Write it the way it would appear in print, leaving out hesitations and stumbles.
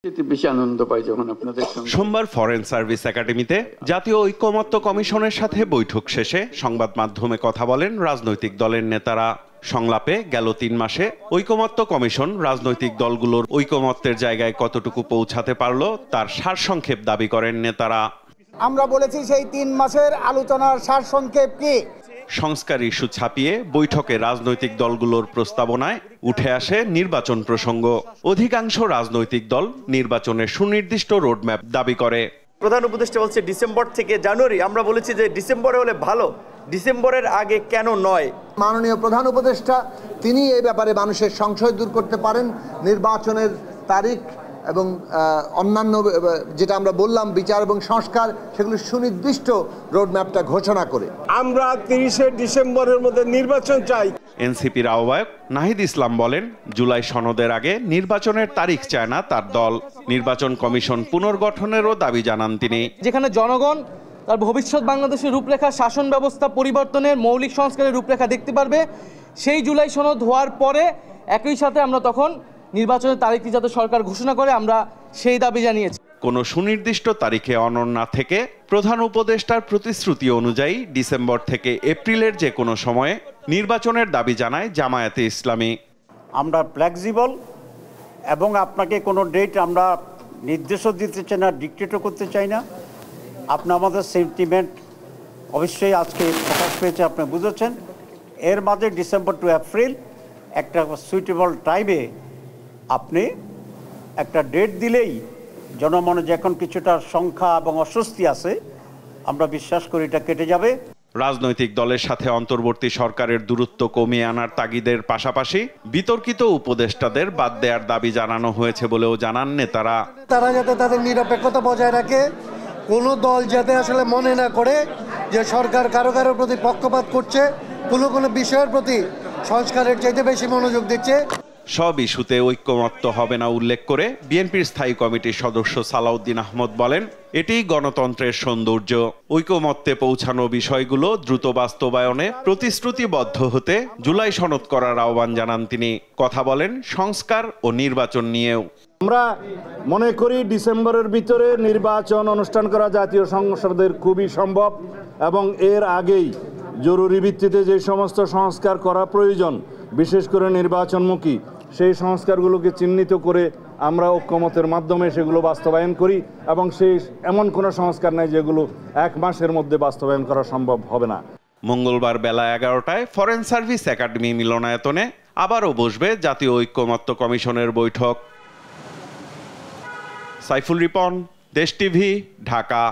বেশি আনন্দ পাই যখন আপনাদের সঙ্গে। সোমবার ফরেন সার্ভিস একাডেমিতে জাতীয় ঐকমত্য কমিশনের সাথে বৈঠক শেষে সংবাদ মাধ্যমে কথা বলেন রাজনৈতিক দলের নেতারা। সংলাপে গেল 3 মাসে ঐকমত্য কমিশন রাজনৈতিক দলগুলোর ঐকমত্যের জায়গায় কতটুকু পৌঁছাতে পারল তার সারসংক্ষেপ দাবি করেন নেতারা। আমরা বলেছি সেই 3 মাসের আলোচনার সারসংক্ষেপ কি। সংস্কার ইস্যু ছাপিয়ে বৈঠকে রাজনৈতিক দলগুলোর প্রস্তাবনায় উঠে আসে নির্বাচন প্রসঙ্গ। অধিকাংশ রাজনৈতিক দল নির্বাচনের সুনির্দিষ্ট রোডম্যাপ দাবি করে। প্রধান উপদেষ্টা বলছে ডিসেম্বর থেকে জানুয়ারি, আমরা বলেছি যে ডিসেম্বরে হলে ভালো, ডিসেম্বরের আগে কেন নয়। মাননীয় প্রধান উপদেষ্টা তিনি এই ব্যাপারে মানুষের সংশয় দূর করতে পারেন। নির্বাচনের তারিখ এবং অন্যান্য যেটা আমরা বললাম বিচার এবং সংস্কার, সেগুলো সুনির্দিষ্ট রোডম্যাপটা ঘোষণা করে আমরা 30শে ডিসেম্বরের মধ্যে নির্বাচন চাই। এনসিপির আহ্বায়ক নাহিদ ইসলাম বলেন, জুলাই সনদের আগে নির্বাচনের তারিখ চায় না তার দল। নির্বাচন কমিশন পুনর্গঠনেরও দাবি জানান তিনি। যেখানে জনগণ তার ভবিষ্যৎ বাংলাদেশের রূপরেখা, শাসন ব্যবস্থা পরিবর্তনের মৌলিক সংস্কারের রূপরেখা দেখতে পারবে, সেই জুলাই সনদ হওয়ার পরে একই সাথে আমরা তখন নির্বাচনের তারিখটি যাতে সরকার ঘোষণা করে, আমরা সেই দাবি জানিয়েছি। কোনো সুনির্দিষ্ট তারিখে অনড় না থেকে প্রধান উপদেষ্টার প্রতিশ্রুতি অনুযায়ী ডিসেম্বর থেকে এপ্রিলের যে কোনো সময়ে নির্বাচনের দাবি জানায় জামায়াতে ইসলামী। আমরা ফ্লেক্সিবল এবং আপনাকে কোনো ডেট আমরা নির্দেশও দিতে চাই না, ডিক্টেটও করতে চাই না। আপনি আমাদের সেন্টিমেন্ট অবশ্যই আজকে প্রকাশ পেয়েছে, আপনি বুঝেছেন। এর মাঝে ডিসেম্বর টু এপ্রিল একটা সুইটেবল টাইমে আপনি একটা ডেট দিলেই জনমনে যে এখন কিছুটা সংখ্যা এবং অস্বস্তি আছে, আমরা বিশ্বাস করি এটা কেটে যাবে। রাজনৈতিক দলের সাথে অন্তর্বর্তী সরকারের দূরত্ব কমিয়ে আনার তাগিদের পাশাপাশি বিতর্কিত উপদেষ্টাদের বাদ দেওয়ার দাবি জানানো হয়েছে বলেও জানান নেতারা। তারা যাতে তাদের নিরপেক্ষতা বজায় রাখে, কোনো দল যাতে আসলে মনে না করে যে সরকার কারো কারোর প্রতি পক্ষপাত করছে, কোনো বিষয়ের প্রতি সংস্কারের চাইতে বেশি মনোযোগ দিচ্ছে। সব ইস্যুতে ঐক্যমত্য হবে না উল্লেখ করে বিএনপির স্থায়ী কমিটির সদস্য সালাউদ্দিন আহমদ বলেন, এটিই গণতন্ত্রের সৌন্দর্য। ঐক্যমত্যে পৌঁছানো বিষয়গুলো দ্রুত বাস্তবায়নে প্রতিশ্রুতিবদ্ধ হতে জুলাই সনদ করার আহ্বান জানান তিনি। কথা বলেন সংস্কার ও নির্বাচন নিয়েও। আমরা মনে করি ডিসেম্বরের ভিতরে নির্বাচন অনুষ্ঠান করা জাতীয় সংসদের খুবই সম্ভব এবং এর আগেই জরুরি ভিত্তিতে যে সমস্ত সংস্কার করা প্রয়োজন, বিশেষ করে নির্বাচনমুখী, সেই সংস্কারগুলোকে চিহ্নিত করে আমরা ঐক্যমতের মাধ্যমে সেগুলো বাস্তবায়ন করি এবং সেই এমন কোনো সংস্কার নাই যেগুলো 1 মাসের মধ্যে বাস্তবায়ন করা সম্ভব হবে না। মঙ্গলবার বেলা 11টায় ফরেন সার্ভিস একাডেমি মিলনায়তনে আবারও বসবে জাতীয় ঐক্যমত্য কমিশনের বৈঠক। সাইফুল রিপন, দেশ টিভি, ঢাকা।